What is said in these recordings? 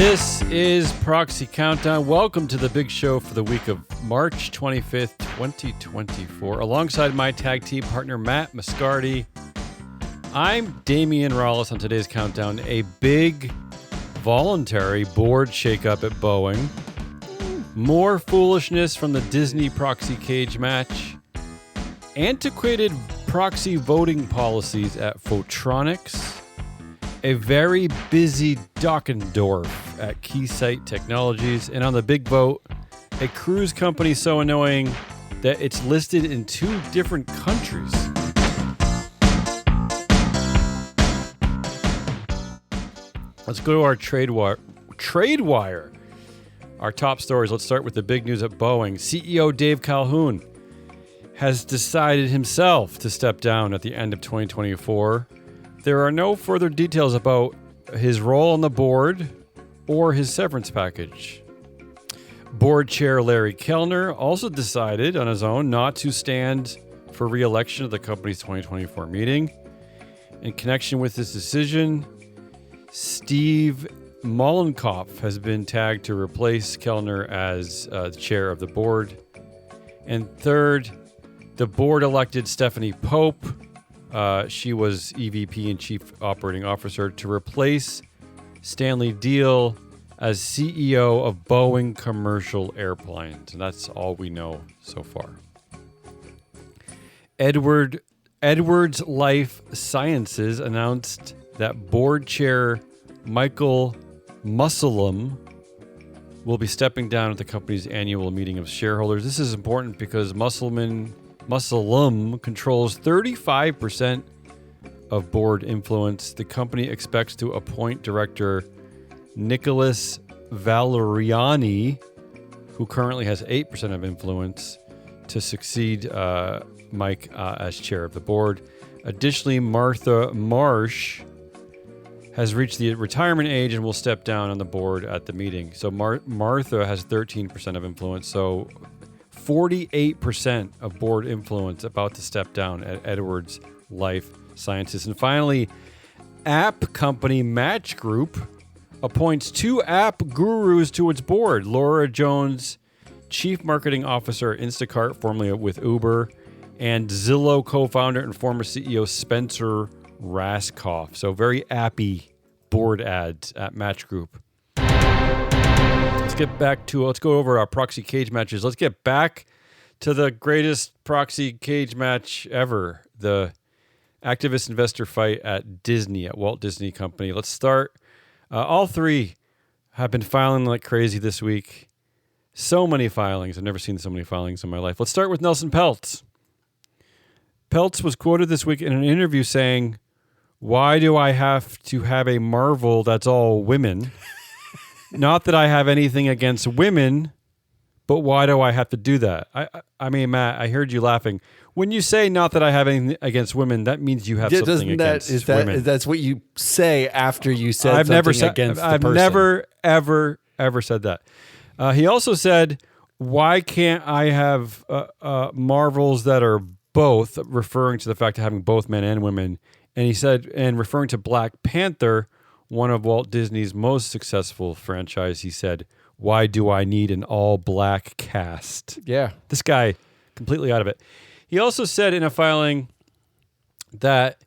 This is Proxy Countdown. Welcome to the big show for the week of March 25th, 2024. Alongside my tag team partner, Matt Mascardi, I'm Damian Rollis on today's countdown. A big voluntary board shakeup at Boeing. More foolishness from the Disney proxy cage match. Antiquated proxy voting policies at Photronics. A very busy Dockendorf at Keysight Technologies. And on the big vote, a cruise company so annoying that it's listed in 2 different countries. Let's go to our trade wire. Our top stories. Let's start with the big news at Boeing. CEO Dave Calhoun has decided himself to step down at the end of 2024. There are no further details about his role on the board or his severance package. Board chair Larry Kellner also decided on his own not to stand for re-election at the company's 2024 meeting. In connection with this decision, Steve Mollenkopf has been tagged to replace Kellner as the chair of the board. And third, the board elected Stephanie Pope. She was EVP and Chief Operating Officer to replace Stanley Deal as CEO of Boeing Commercial Airplanes. And that's all we know so far. Edwards Life Sciences announced that board chair Michael Musselum will be stepping down at the company's annual meeting of shareholders. This is important because Musselum controls 35% of board influence. The company expects to appoint director Nicholas Valeriani, who currently has 8% of influence, to succeed Mike as chair of the board. Additionally, Martha Marsh has reached the retirement age and will step down on the board at the meeting. So Martha has 13% of influence. So 48% of board influence about to step down at Edwards Life Sciences. And finally, app company Match Group appoints 2 app gurus to its board. Laura Jones, Chief Marketing Officer at Instacart, formerly with Uber, and Zillow co-founder and former CEO Spencer Raskoff. So very appy board ads at Match Group. Let's go over our proxy cage matches. Let's get back to the greatest proxy cage match ever, the activist investor fight at Disney, at Walt Disney Company. Let's start. All 3 have been filing like crazy this week. So many filings. I've never seen so many filings in my life. Let's start with Nelson Peltz. Peltz was quoted this week in an interview saying, "Why do I have to have a Marvel that's all women? Not that I have anything against women, but why do I have to do that?" I mean, Matt, I heard you laughing. When you say not that I have anything against women, that means you have something against women. That's what you say after you said I've something never said, against the I've person. never, ever said that. He also said, "Why can't I have Marvels that are both," referring to the fact of having both men and women. And he said, and referring to Black Panther, one of Walt Disney's most successful franchise, he said, "Why do I need an all-black cast?" Yeah. This guy, completely out of it. He also said in a filing that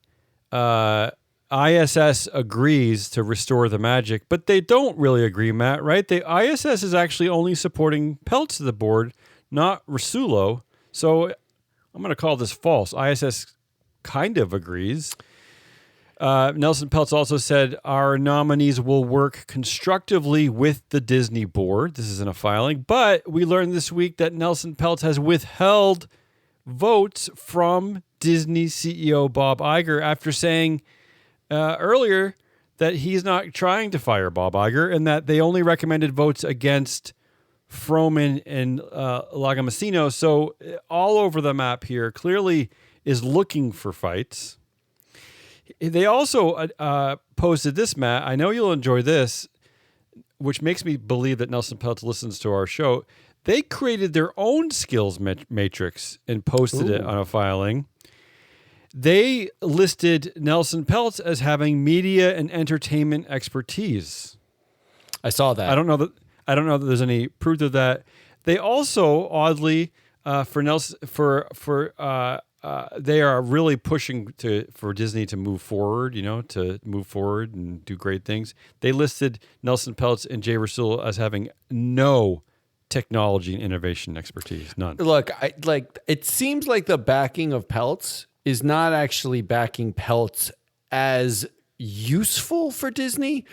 ISS agrees to restore the magic, but they don't really agree, Matt, right? The ISS is actually only supporting Peltz to the board, not Rasulo. So I'm going to call this false. ISS kind of agrees. Nelson Peltz also said, "Our nominees will work constructively with the Disney board." This is in a filing. But we learned this week that Nelson Peltz has withheld votes from Disney CEO Bob Iger after saying earlier that he's not trying to fire Bob Iger and that they only recommended votes against Froman and Lagomasino. So all over the map here, clearly is looking for fights. They also posted this, Matt. I know you'll enjoy this, which makes me believe that Nelson Peltz listens to our show. They created their own skills matrix and posted it on a filing. They listed Nelson Peltz as having media and entertainment expertise. I saw that. I don't know that there's any proof of that. They also oddly they are really pushing for Disney to move forward, and do great things. They listed Nelson Peltz and Jay Rusulo as having no technology and innovation expertise, none. Look, it seems like the backing of Peltz is not actually backing Peltz as useful for Disney.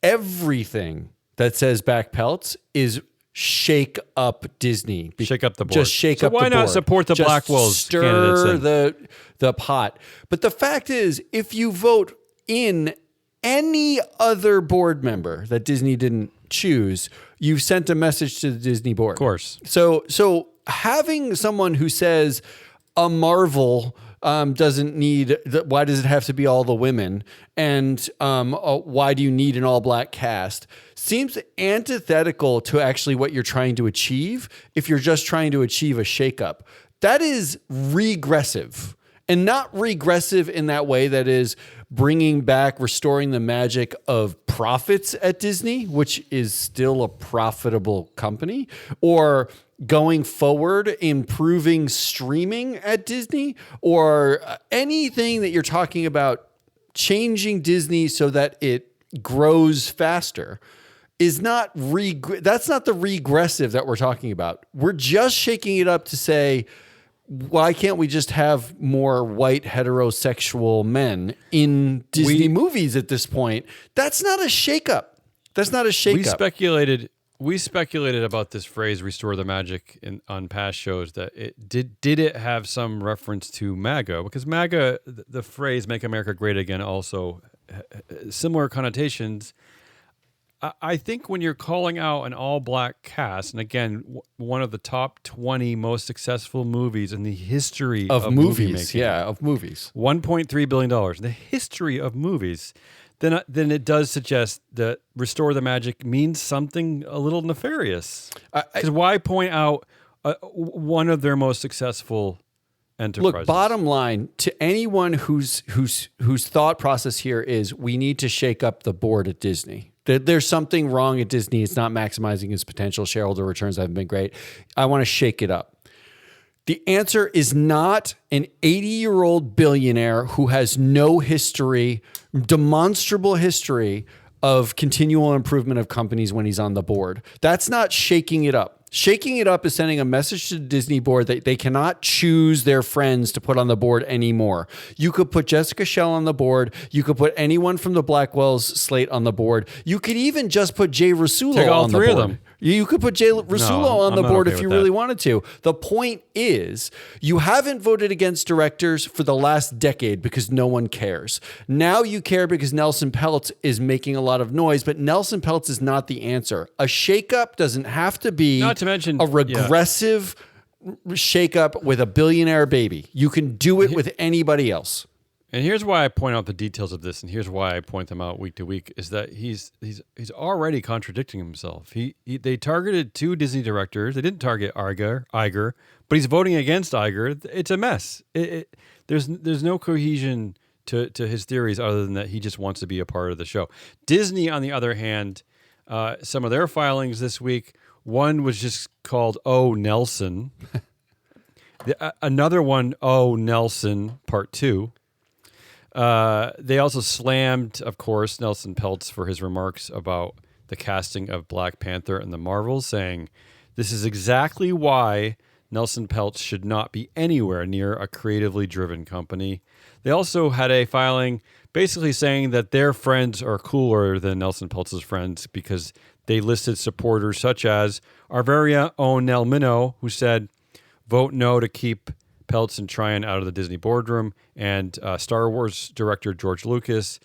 Everything that says back Peltz is shake up Disney. Shake up the board. Just shake up the board. Why not support the Just Blackwell's stir candidates? the pot. But the fact is, if you vote in any other board member that Disney didn't choose, you've sent a message to the Disney board. Of course. So having someone who says a Marvel doesn't need, why does it have to be all the women? And why do you need an all black cast? Seems antithetical to actually what you're trying to achieve if you're just trying to achieve a shakeup. That is regressive, and not regressive in that way that is bringing back, restoring the magic of profits at Disney, which is still a profitable company, or going forward, improving streaming at Disney, or anything that you're talking about changing Disney so that it grows faster is not that's not the regressive that we're talking about. We're just shaking it up to say, why can't we just have more white heterosexual men in Disney movies at this point? That's not a shakeup. That's not a shakeup. We speculated about this phrase "restore the magic" on past shows. That it did it have some reference to MAGA? Because MAGA, the phrase "Make America Great Again," also similar connotations. I think when you're calling out an all-black cast, and again, one of the top 20 most successful movies in the history of movie making, of movies, $1.3 billion in the history of movies, then it does suggest that restore the magic means something a little nefarious. Because why point out one of their most successful enterprises? Look, bottom line, to anyone whose thought process here is we need to shake up the board at Disney. There's something wrong at Disney. It's not maximizing its potential. Shareholder returns haven't been great. I want to shake it up. The answer is not an 80-year-old billionaire who has no history, demonstrable history of continual improvement of companies when he's on the board. That's not shaking it up. Shaking it up is sending a message to the Disney board that they cannot choose their friends to put on the board anymore. You could put Jessica Schell on the board. You could put anyone from the Blackwell's slate on the board. You could even just put Jay Rusulo Take all on the three board. of them. You could put Jay Rusulo on I'm the not board okay if you with really that. wanted to. The point is, you haven't voted against directors for the last decade because no one cares. Now you care because Nelson Peltz is making a lot of noise, but Nelson Peltz is not the answer. A shakeup doesn't have to be Not to mention a regressive shakeup with a billionaire baby. You can do it with anybody else. And here's why I point out the details of this, and here's why I point them out week to week, is that he's already contradicting himself. They targeted two Disney directors. They didn't target Iger, but he's voting against Iger. It's a mess. There's no cohesion to his theories other than that he just wants to be a part of the show. Disney, on the other hand, some of their filings this week, one was just called "Oh Nelson," another one "Oh Nelson" Part 2. They also slammed, of course, Nelson Peltz for his remarks about the casting of Black Panther and the Marvels, saying this is exactly why Nelson Peltz should not be anywhere near a creatively driven company. They also had a filing basically saying that their friends are cooler than Nelson Peltz's friends because they listed supporters such as our very own Nell Minow, who said, vote no to keep Peltz and Tryon out of the Disney boardroom, and Star Wars director George Lucas,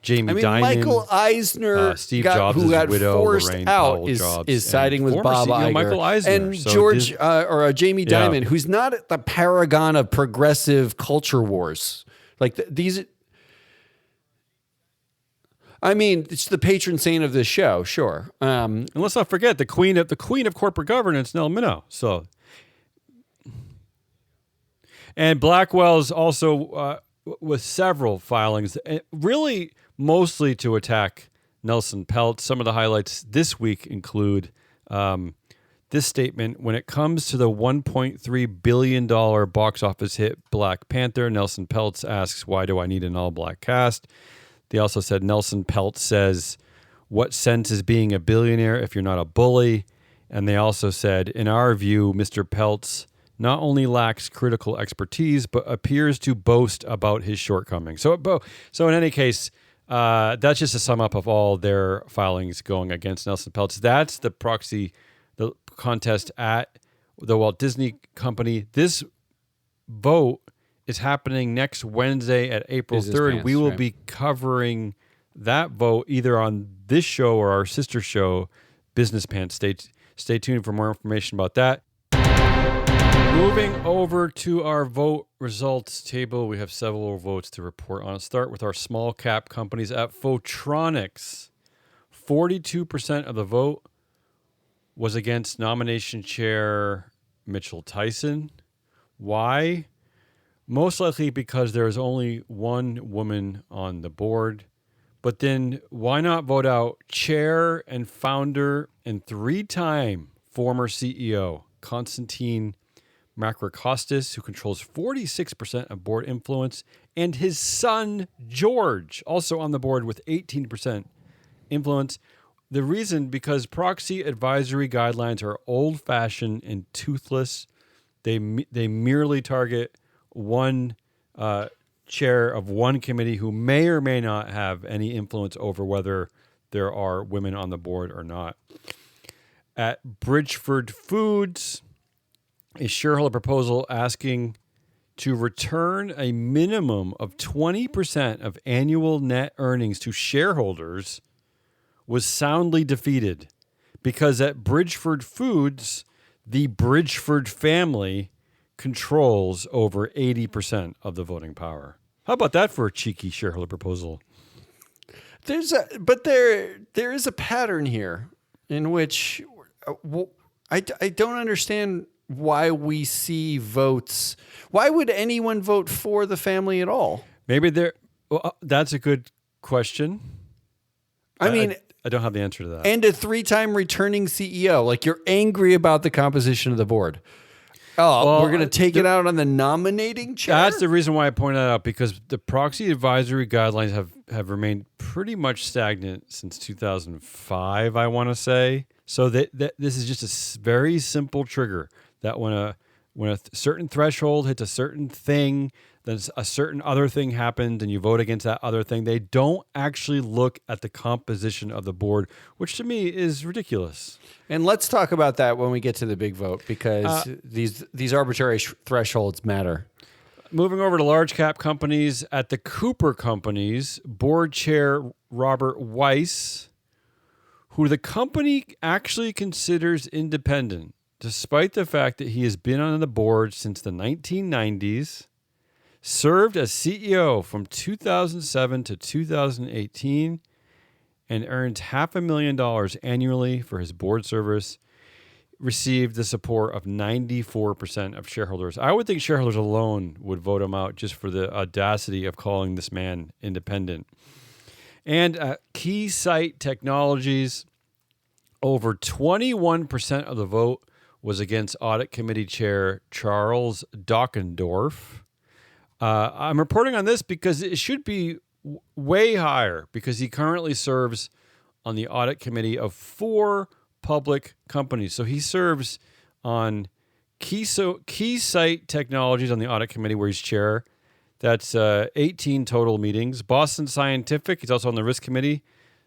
Jamie Dimon, Michael Eisner, Steve Jobs' who got widow, forced Lorraine out, Powell Jobs, is siding with former Bob CEO Iger. Michael Eisner. And So George Jamie Yeah. Dimon, who's not the paragon of progressive culture wars. Like these. I mean, it's the patron saint of this show, sure. And let's not forget the queen of corporate governance, Nell Minow. So, and Blackwell's also with several filings, really mostly to attack Nelson Peltz. Some of the highlights this week include this statement. When it comes to the $1.3 billion box office hit Black Panther, Nelson Peltz asks, why do I need an all-black cast? They also said Nelson Peltz says, what sense is being a billionaire if you're not a bully? And they also said, in our view, Mr. Peltz not only lacks critical expertise, but appears to boast about his shortcomings. So in any case, that's just a sum up of all their filings going against Nelson Peltz. That's the contest at the Walt Disney Company. This vote is happening next Wednesday at April 3rd. Pants, we will right. be covering that vote either on this show or our sister show, Business Pants. Stay tuned for more information about that. Moving over to our vote results table, we have several votes to report on. Let's start with our small cap companies at Photronics. 42% of the vote was against nomination chair Mitchell Tyson. Why? Most likely because there is only one woman on the board. But then why not vote out chair and founder and 3-time former CEO Konstantin Makrakostas, who controls 46% of board influence, and his son George, also on the board with 18% influence. The reason, because proxy advisory guidelines are old-fashioned and toothless. They merely target one chair of one committee who may or may not have any influence over whether there are women on the board or not. At Bridgeford Foods, a shareholder proposal asking to return a minimum of 20% of annual net earnings to shareholders was soundly defeated because at Bridgeford Foods, the Bridgeford family controls over 80% of the voting power. How about that for a cheeky shareholder proposal? There is a pattern here in which I don't understand why we see votes. Why would anyone vote for the family at all? Maybe that's a good question. I mean, I don't have the answer to that. And a 3-time returning CEO. Like, you're angry about the composition of the board. Oh, well, we're going to take it out on the nominating chair? That's the reason why I pointed that out, because the proxy advisory guidelines have remained pretty much stagnant since 2005, I want to say. So that this is just a very simple trigger that when a certain threshold hits a certain thing, then a certain other thing happens and you vote against that other thing. They don't actually look at the composition of the board, which to me is ridiculous. And let's talk about that when we get to the big vote, because these arbitrary thresholds matter. Moving over to large cap companies, at the Cooper Companies, board chair Robert Weiss, who the company actually considers independent, despite the fact that he has been on the board since the 1990s, served as CEO from 2007 to 2018, and earned $500,000 annually for his board service, received the support of 94% of shareholders. I would think shareholders alone would vote him out just for the audacity of calling this man independent. And Keysight Technologies, over 21% of the vote was against Audit Committee Chair Charles Dockendorf. I'm reporting on this because it should be way higher, because he currently serves on the Audit Committee of 4 public companies. So he serves on Keysight Technologies on the Audit Committee, where he's chair. That's 18 total meetings. Boston Scientific, he's also on the Risk Committee.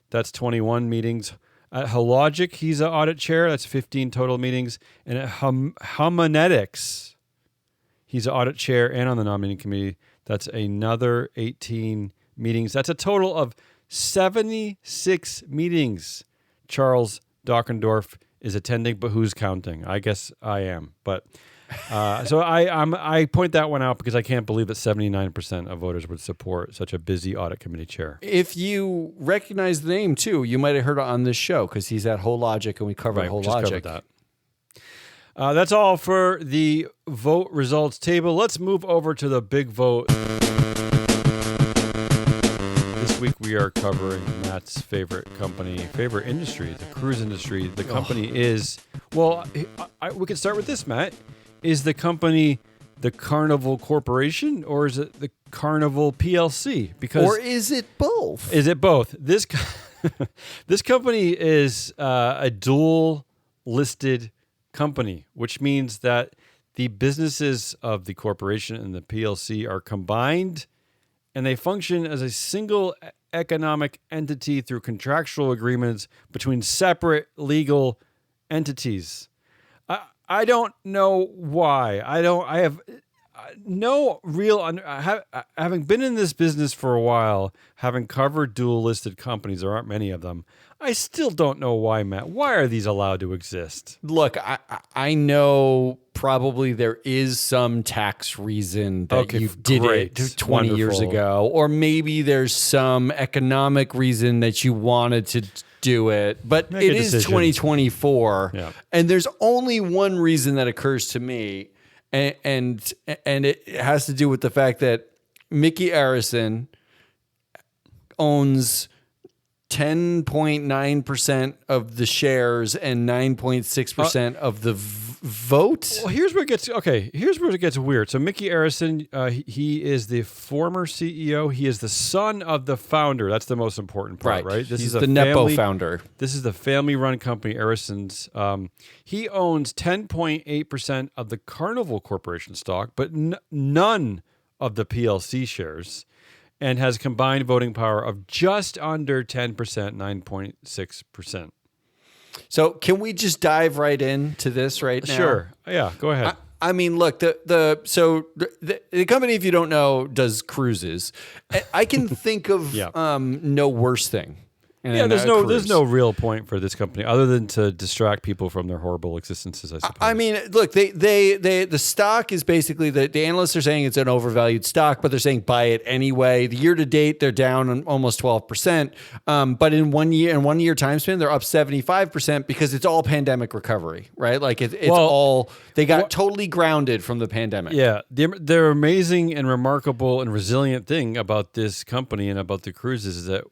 That's 21 meetings. At Hologic, he's an audit chair. That's 15 total meetings. And at Haemonetics, he's an audit chair and on the nominating committee. That's another 18 meetings. That's a total of 76 meetings Charles Dockendorf is attending, but who's counting? I guess I am. But so I point that one out because I can't believe that 79% of voters would support such a busy audit committee chair. If you recognize the name too, you might have heard it on this show because he's at Hologic and we covered Hologic. Just covered that. That's all for the vote results table. Let's move over to the big vote. This week we are covering Matt's favorite industry, the cruise industry. The company is, well, we could start with this, Matt. Is the company the Carnival Corporation, or is it the Carnival PLC? Or is it both? Is it both? This company is a dual listed company, which means that the businesses of the corporation and the PLC are combined, and they function as a single economic entity through contractual agreements between separate legal entities. I don't know why. I have no real. Having been in this business for a while, having covered dual listed companies, there aren't many of them. I still don't know why, Matt. Why are these allowed to exist? Look, I know probably there is some tax reason that you did it 20 years ago, or maybe there's some economic reason that you wanted to do it, but it is 2024, and there's only one reason that occurs to me, and it has to do with the fact that Mickey Arison owns 10.9% of the shares and 9.6% of the vote. Well, here's where it gets weird. So Mickey Arison, he is the former CEO. He is the son of the founder. That's the most important part, right? He's the Nepo founder. This is the family-run company, Arison's. He owns 10.8% of the Carnival Corporation stock, but none of the PLC shares, and has combined voting power of just under 10%, 9.6%. So can we just dive right into this right now? Sure. Yeah, go ahead. I mean, look, the company, if you don't know, does cruises. I can think of no worse thing. There's no real point for this company other than to distract people from their horrible existences, I suppose. I mean, look, the stock is basically the analysts are saying it's an overvalued stock, but they're saying buy it anyway. The year to date, they're down almost 12%. But in 1 year time span, they're up 75% because it's all pandemic recovery, right? Like they got totally grounded from the pandemic. Yeah. The amazing and remarkable and resilient thing about this company and about the cruises is that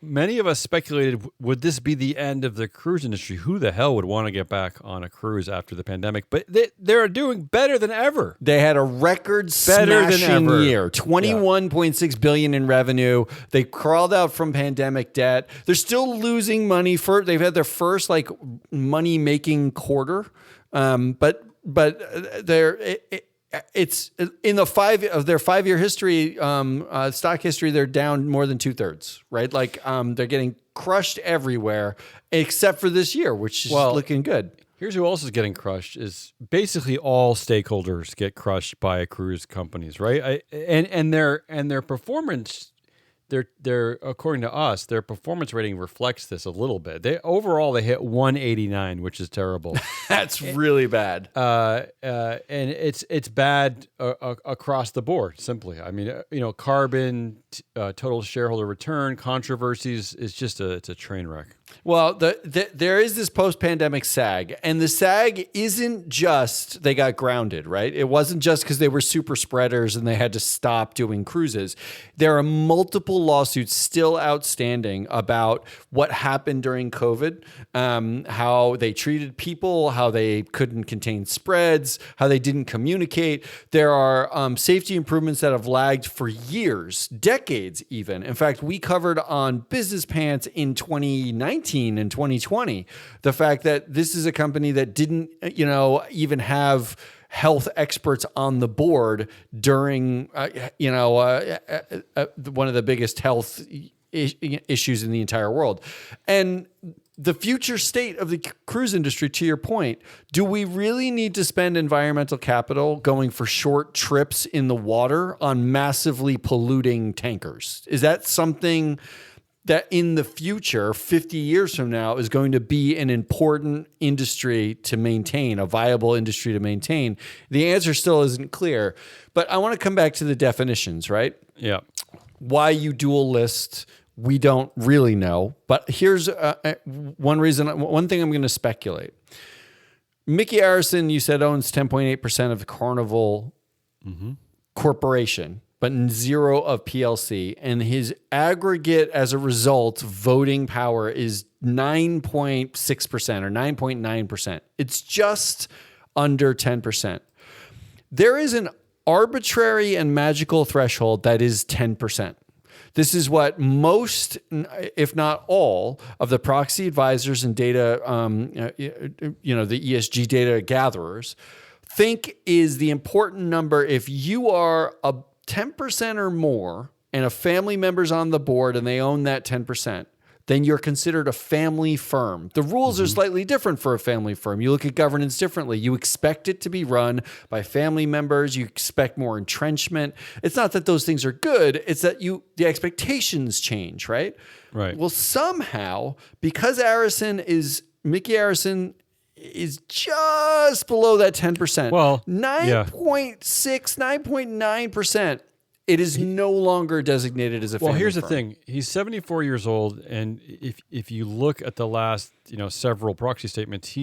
many of us speculated, would this be the end of the cruise industry? Who the hell would want to get back on a cruise after the pandemic? But they're doing better than ever. They had a record smashing year, $21.6 billion in revenue. They crawled out from pandemic debt. They're still losing money they've had their first money making quarter. But it's in the 5 of their 5-year history, stock history, they're down more than 2/3, right? They're getting crushed everywhere except for this year, which is looking good. Here's who else is getting crushed: is basically all stakeholders get crushed by cruise companies, right? And their performance. Their according to us, their performance rating reflects this a little bit. They hit 189, which is terrible. That's really bad. And it's bad across the board. Simply, I mean, carbon, total shareholder return, controversies. It's a train wreck. Well, there is this post-pandemic sag, and the sag isn't just they got grounded, right? It wasn't just because they were super spreaders and they had to stop doing cruises. There are multiple lawsuits still outstanding about what happened during COVID, how they treated people, how they couldn't contain spreads, how they didn't communicate. There are safety improvements that have lagged for years, decades even. In fact, we covered on Business Pants in 2019 and 2020 the fact that this is a company that didn't, even have health experts on the board during, one of the biggest health issues in the entire world. And the future state of the cruise industry, to your point, do we really need to spend environmental capital going for short trips in the water on massively polluting tankers? Is that something that in the future, 50 years from now, is going to be an important industry to maintain, a viable industry to maintain? The answer still isn't clear, but I want to come back to the definitions, right? Yeah. Why you dual list, we don't really know, but here's one thing I'm going to speculate. Mickey Arison, you said, owns 10.8% of the Carnival Corporation. but 0 of PLC. And his aggregate, as a result, voting power is 9.6% or 9.9%. It's just under 10%. There is an arbitrary and magical threshold that is 10%. This is what most, if not all, of the proxy advisors and data, the ESG data gatherers think is the important number. If you are a 10% or more and a family member's on the board and they own that 10%, then you're considered a family firm. The rules are slightly different for a family firm. You look at governance differently. You expect it to be run by family members. You expect more entrenchment. It's not that those things are good. It's that the expectations change, right? Right. Well, somehow, because Mickey Arison is just below that 10%. Well, 9.6, 9.9%. It is no longer designated as a family Well, here's firm. the thing. He's 74 years old, and if you look at the last several proxy statements,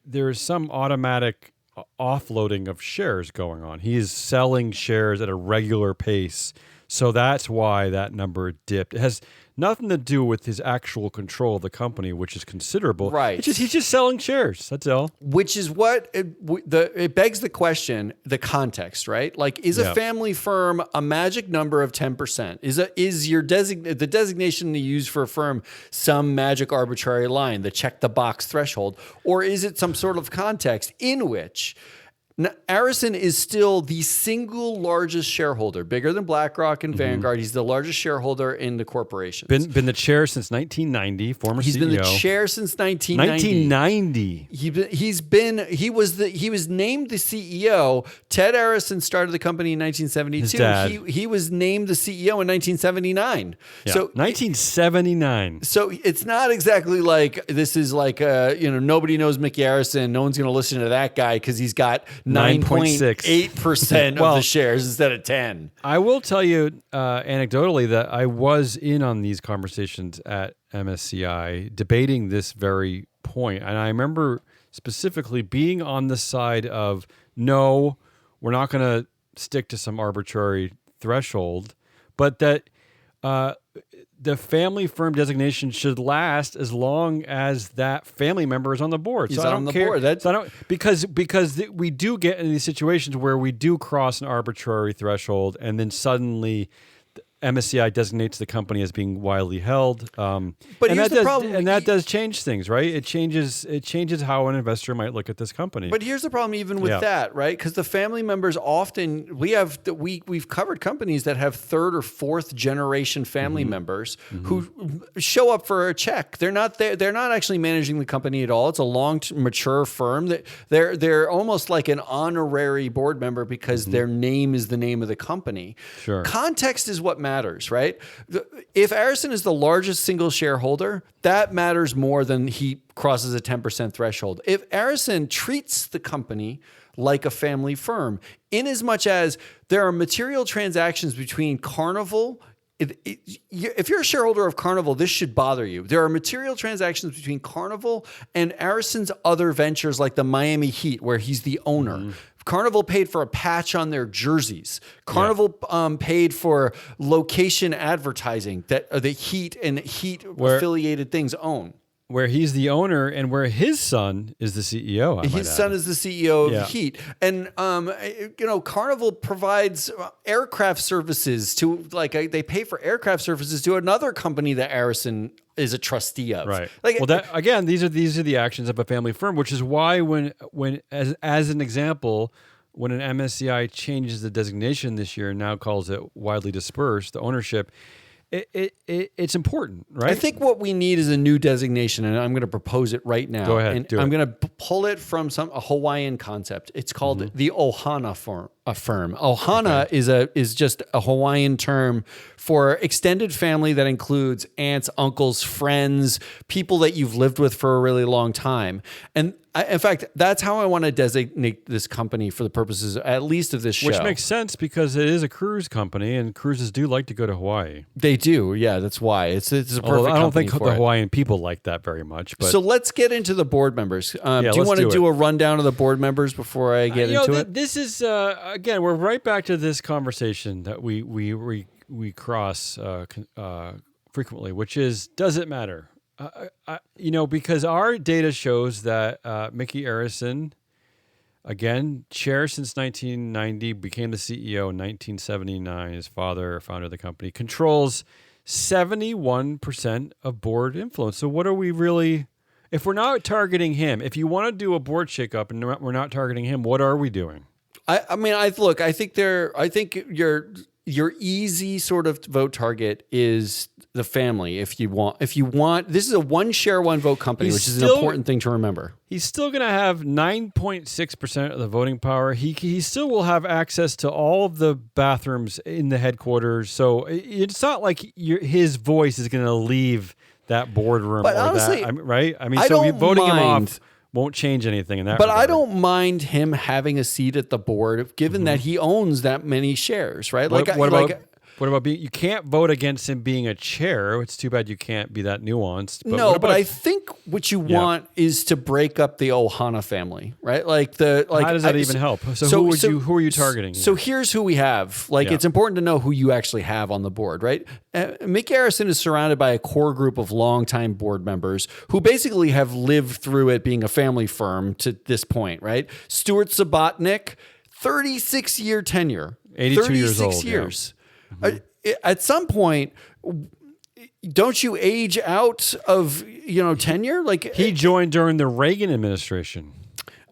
there is some automatic offloading of shares going on. He is selling shares at a regular pace, so that's why that number dipped. It has nothing to do with his actual control of the company, which is considerable. Right. He's just selling shares. That's all. Which is what it begs the question, the context, right? Like, is a family firm a magic number of 10%? Is the designation you use for a firm some magic arbitrary line, the check the box threshold, or is it some sort of context in which Arison is still the single largest shareholder, bigger than BlackRock and Vanguard. He's the largest shareholder in the corporation. Been the chair since 1990. Former He's CEO. been the chair since 1990. 1990. He was named the CEO. Ted Arison started the company in 1972. His dad. He was named the CEO in 1979. Yeah. So 1979. So it's not exactly like this is like nobody knows Mickey Arison. No one's going to listen to that guy because he's got 9.8% of the shares instead of 10. I will tell you anecdotally that I was in on these conversations at MSCI debating this very point. And I remember specifically being on the side of, no, we're not going to stick to some arbitrary threshold, but that the family firm designation should last as long as that family member is on the board. He's so I don't on the care. board. So I don't, because we do get into these situations where we do cross an arbitrary threshold, and then suddenly MSCI designates the company as being widely held. But here's the problem. And that does change things, right? It changes how an investor might look at this company. But here's the problem even with that, right? Because the family members often, we've covered companies that have third or fourth generation family members who show up for a check. They're not there. They're not actually managing the company at all. It's a long, mature firm. They're almost like an honorary board member because their name is the name of the company. Sure. Context is what matters, right? If Arison is the largest single shareholder, that matters more than he crosses a 10% threshold. If Arison treats the company like a family firm, in as much as there are material transactions between Carnival, if you're a shareholder of Carnival, this should bother you. There are material transactions between Carnival and Arison's other ventures like the Miami Heat, where he's the owner. Carnival paid for a patch on their jerseys. Carnival paid for location advertising that the Heat and Heat-affiliated things own. Where he's the owner and where his son is the CEO. His son is the CEO of Heat. And, Carnival provides aircraft services to, they pay for aircraft services to another company that Arison is a trustee of. Right. These are the actions of a family firm, which is why when as an example, when an MSCI changes the designation this year and now calls it widely dispersed, the ownership, it's important, right? I think what we need is a new designation, and I'm going to propose it right now. Go ahead. And I'm going to pull it from a Hawaiian concept. It's called the Ohana firm. Ohana is just a Hawaiian term for extended family that includes aunts, uncles, friends, people that you've lived with for a really long time. And in fact, that's how I want to designate this company for the purposes, at least, of this show. Which makes sense because it is a cruise company, and cruises do like to go to Hawaii. They do, yeah. That's why it's a perfect. Although I don't think the Hawaiian people like that very much. But so let's get into the board members. Do you want to do a rundown of the board members before I get into it? This is again, we're right back to this conversation that we cross frequently, which is, does it matter? Because our data shows that Mickey Arison, again, chair since 1990, became the CEO in 1979. His father, founder of the company, controls 71% of board influence. So what are we really, if we're not targeting him, if you want to do a board shakeup and we're not targeting him, what are we doing? I think your easy sort of vote target is the family. If you want, this is a one share, one vote company, which is an important thing to remember. He's still going to have 9.6% of the voting power. He still will have access to all of the bathrooms in the headquarters. So it's not like his voice is going to leave that boardroom. But honestly, right? Voting him off won't change anything in that. But regard. I don't mind him having a seat at the board, given that he owns that many shares, right? What about being? You can't vote against him being a chair. It's too bad you can't be that nuanced. But but I think what you want is to break up the Ohana family, right? How does that even help? So who are you targeting? So here's who we have. It's important to know who you actually have on the board, right? Mick Arison is surrounded by a core group of longtime board members who basically have lived through it being a family firm to this point, right? Stuart Subotnick, 36-year tenure, 82 years old. 36 years. At some point, don't you age out of tenure? He joined during the Reagan administration.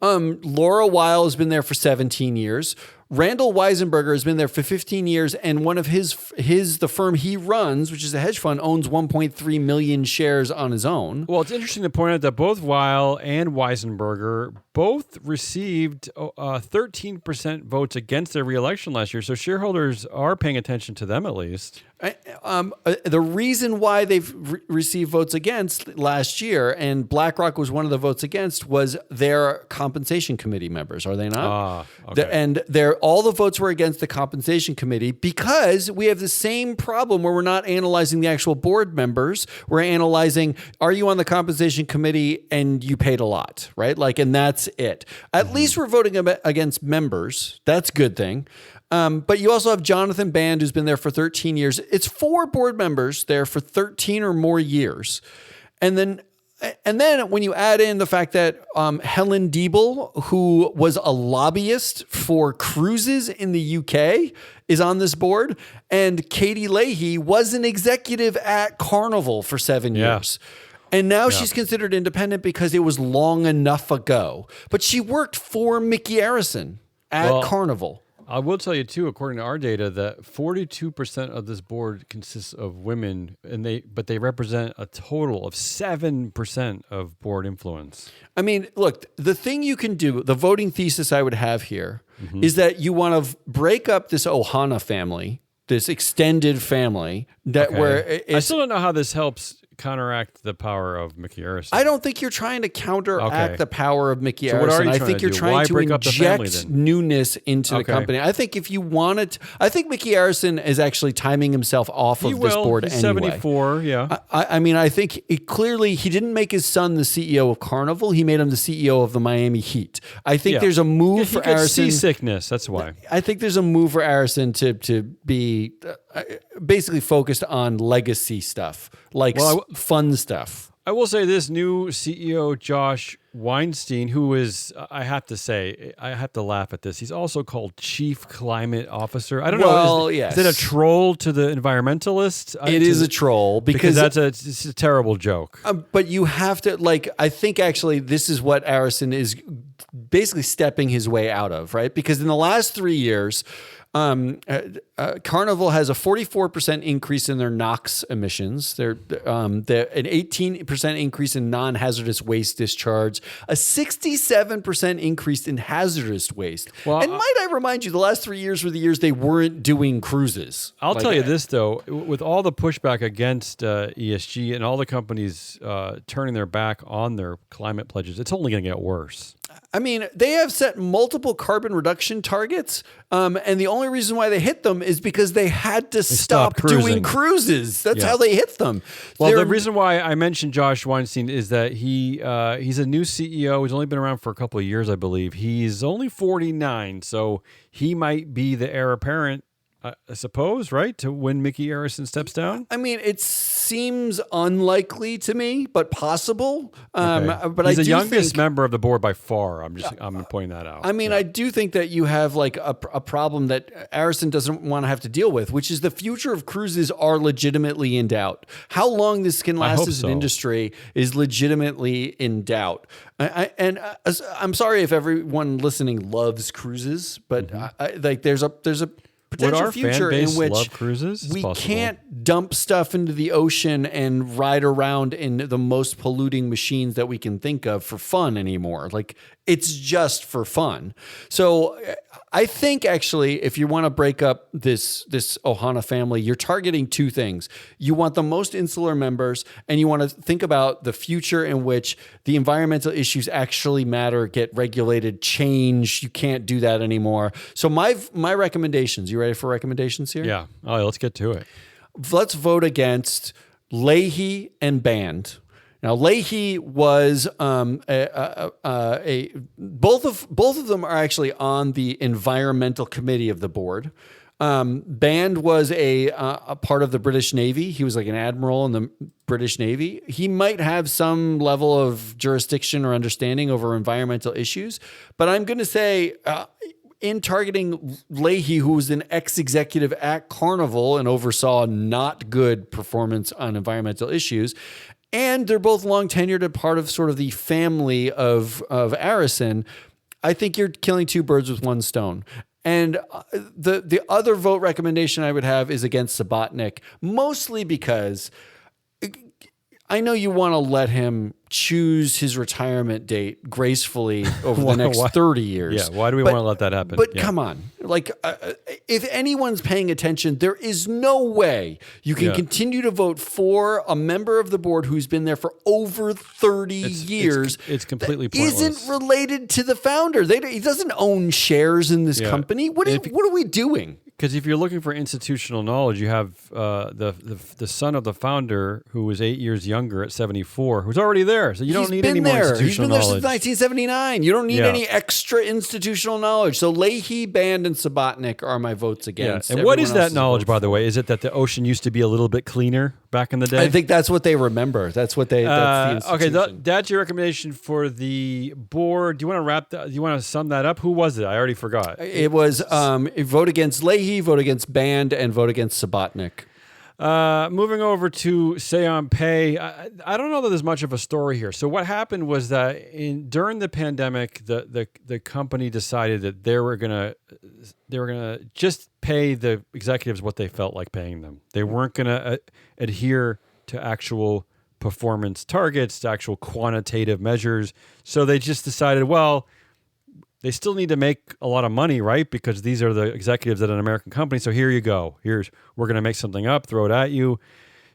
Laura Weil has been there for 17 years. Randall Weisenberger has been there for 15 years, and one of the firm he runs, which is a hedge fund, owns 1.3 million shares on his own. Well, it's interesting to point out that both Weil and Weisenberger both received 13% votes against their reelection last year, so shareholders are paying attention to them at least. The reason why they've received votes against last year, and BlackRock was one of the votes against, was their compensation committee members. Are they not? Okay. All the votes were against the compensation committee because we have the same problem where we're not analyzing the actual board members. We're analyzing, are you on the compensation committee and you paid a lot, right? And that's it. At least we're voting against members. That's a good thing. But you also have Jonathan Band, who's been there for 13 years. It's 4 board members there for 13 or more years. And then when you add in the fact that Helen Diebel, who was a lobbyist for cruises in the UK, is on this board, and Katie Leahy was an executive at Carnival for 7 years. And now she's considered independent because it was long enough ago. But she worked for Mickey Arison at Carnival. I will tell you, too, according to our data, that 42% of this board consists of women, but they represent a total of 7% of board influence. I mean, look, the thing you can do, the voting thesis I would have here is that you want to break up this Ohana family, this extended family, I still don't know how this helps counteract the power of Mickey Arison. I don't think you're trying to counteract the power of Mickey Arison. What are you I think you're trying to inject newness into the company. I think if you wanted, I think Mickey Arison is actually timing himself off of this board He's anyway. 74, yeah. I think clearly he didn't make his son the CEO of Carnival. He made him the CEO of the Miami Heat. I think there's a move for Arison. Seasickness, that's why. I think there's a move for Arison to be basically focused on legacy stuff, fun stuff. I will say this new CEO, Josh Weinstein, who is, I have to laugh at this. He's also called Chief Climate Officer. I don't know. Is it a troll to the environmentalists? It is a troll because it's a terrible joke. But you have to, I think actually this is what Arison is basically stepping his way out of, right? Because in the last 3 years, Carnival has a 44% increase in their NOx emissions. They're an 18% increase in non-hazardous waste discharge, a 67% increase in hazardous waste. Well, and might I remind you, the last 3 years were the years they weren't doing cruises. I'll tell you this, though. With all the pushback against ESG and all the companies turning their back on their climate pledges, it's only going to get worse. I mean, they have set multiple carbon reduction targets, and the only reason why they hit them is because they had to stop doing cruises. That's how they hit them. Well, the reason why I mentioned Josh Weinstein is that he's a new CEO. He's only been around for a couple of years, I believe. He's only 49, so he might be the heir apparent, I suppose, right? To when Mickey Arison steps down? I mean, it seems unlikely to me, but possible. Okay. But he's I the do youngest think, member of the board by far. I'm pointing that out. I mean, I do think that you have like a problem that Arison doesn't want to have to deal with, which is the future of cruises are legitimately in doubt. How long this can last as an industry is legitimately in doubt. I'm sorry if everyone listening loves cruises, but there's a potential future in which we can't dump stuff into the ocean and ride around in the most polluting machines that we can think of for fun anymore. Like, it's just for fun. So I think actually, if you want to break up this Ohana family, you're targeting two things. You want the most insular members, and you want to think about the future in which the environmental issues actually matter, get regulated, change. You can't do that anymore. So my recommendations, you ready for recommendations here? Yeah. Oh, let's get to it. Let's vote against Leahy and Band. Now, Leahy was both of them are actually on the environmental committee of the board. Band was a part of the British Navy. He was like an admiral in the British Navy. He might have some level of jurisdiction or understanding over environmental issues, but I'm going to say in targeting Leahy, who was an ex-executive at Carnival and oversaw not good performance on environmental issues, and they're both long tenured and part of sort of the family of Arison, I think you're killing two birds with one stone. And the other vote recommendation I would have is against Subotnick, mostly because I know you want to let him choose his retirement date gracefully over the next 30 years. Yeah, why do we want to let that happen? But come on. Like, if anyone's paying attention, there is no way you can continue to vote for a member of the board who's been there for over 30 years. It's completely pointless. Isn't related to the founder. He doesn't own shares in this company. What are we doing? Because if you're looking for institutional knowledge, you have the son of the founder who was 8 years younger at 74, who's already there. So you don't need any more institutional knowledge. He's been there since 1979. You don't need any extra institutional knowledge. So Leahy, Band, and Subotnick are my votes against. And what is that knowledge, by the way? Is it that the ocean used to be a little bit cleaner back in the day? I think that's what they remember. That's what they. That's the institution. Okay, that's your recommendation for the board. Do you want to do you want to sum that up? Who was it? I already forgot. It was vote against Leahy, vote against Band, and vote against Subotnick. Moving over to Seon-Pei, I don't know that there's much of a story here. So what happened was that during the pandemic, the company decided that they were gonna just pay the executives what they felt like paying them. They weren't gonna adhere to actual performance targets, to actual quantitative measures. So they just decided, well, they still need to make a lot of money, right? Because these are the executives at an American company. So here you go. We're going to make something up, throw it at you.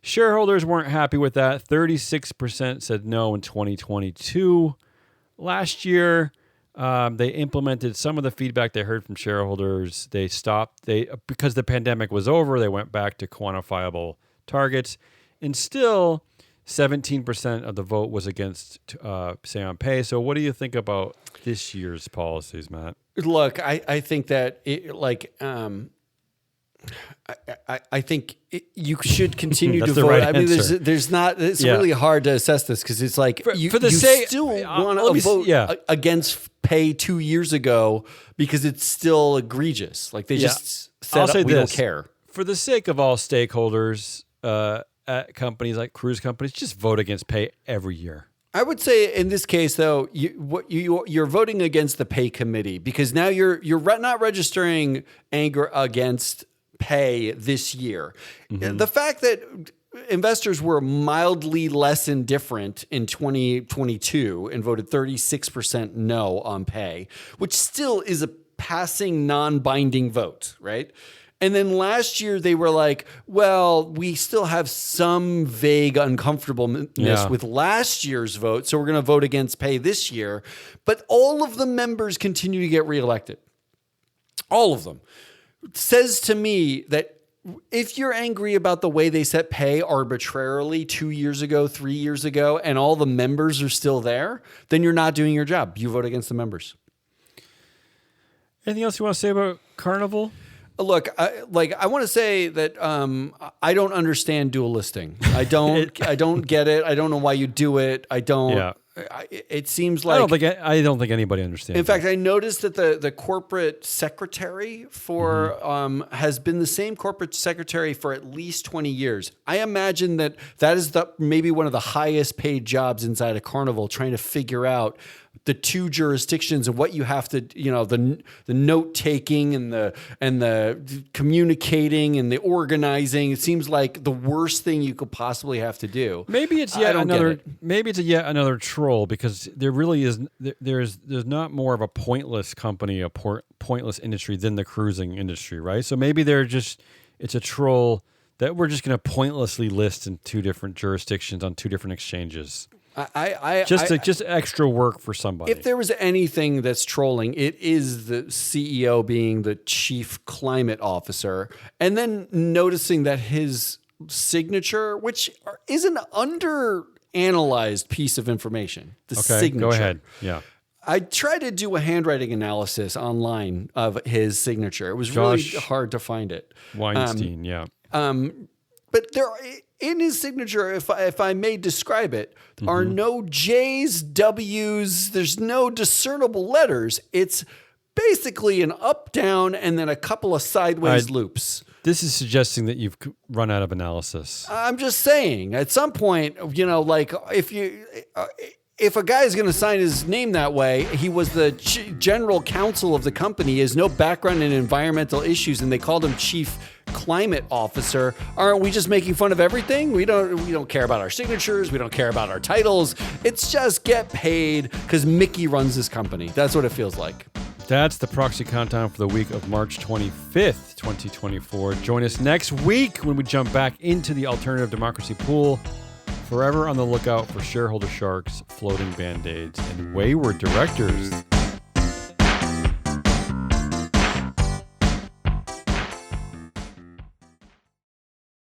Shareholders weren't happy with that. 36% said no in 2022. Last year, they implemented some of the feedback they heard from shareholders. They stopped. Because the pandemic was over, they went back to quantifiable targets. And still, 17% of the vote was against Seon-Pei. So what do you think about this year's policies, Matt? Look, I think that I think you should continue to vote. Right I mean, answer. there's not. It's really hard to assess this because it's like you still want to vote against Pei 2 years ago because it's still egregious. Like they just said, we don't care. For the sake of all stakeholders at companies like cruise companies, just vote against Pei every year. I would say in this case, though, you're voting against the Pei committee because now you're not registering anger against Pei this year. Mm-hmm. The fact that investors were mildly less indifferent in 2022 and voted 36% no on Pei, which still is a passing non-binding vote, right? And then last year they were like, well, we still have some vague uncomfortableness with last year's vote, so we're going to vote against pay this year. But all of the members continue to get reelected. All of them. Says to me that if you're angry about the way they set pay arbitrarily 2 years ago, 3 years ago, and all the members are still there, then you're not doing your job. You vote against the members. Anything else you want to say about Carnival? Look, I want to say that I don't understand dual listing. I don't get it. I don't know why you do it. I don't. Yeah. It seems like I don't think anybody understands. In fact, I noticed that the corporate secretary for has been the same corporate secretary for at least 20 years. I imagine that is maybe one of the highest paid jobs inside a Carnival, trying to figure out the two jurisdictions and what you have to, the note taking and the communicating and the organizing. It seems like the worst thing you could possibly have to do. Maybe it's yet another troll, because there really is there's not more of a pointless company, a pointless industry than the cruising industry, right? So maybe it's a troll that we're just going to pointlessly list in two different jurisdictions on two different exchanges. Just extra work for somebody. If there was anything that's trolling, it is the CEO being the chief climate officer, and then noticing that his signature, which is an under-analyzed piece of information, signature. Go ahead. Yeah. I tried to do a handwriting analysis online of his signature. It was really hard to find it. Weinstein, yeah. But in his signature, if I may describe it, are no J's, W's. There's no discernible letters. It's basically an up, down, and then a couple of sideways loops. This is suggesting that you've run out of analysis. I'm just saying, at some point, like if a guy is going to sign his name that way, he was the general counsel of the company, he has no background in environmental issues, and they called him chief climate officer. Aren't we just making fun of everything? We don't care about our signatures. We don't care about our titles. It's just get paid because Mickey runs this company. That's what it feels like. That's the Proxy Countdown for the week of March 25th, 2024. Join us next week when we jump back into the alternative democracy pool. Forever on the lookout for shareholder sharks, floating band-aids, and wayward directors.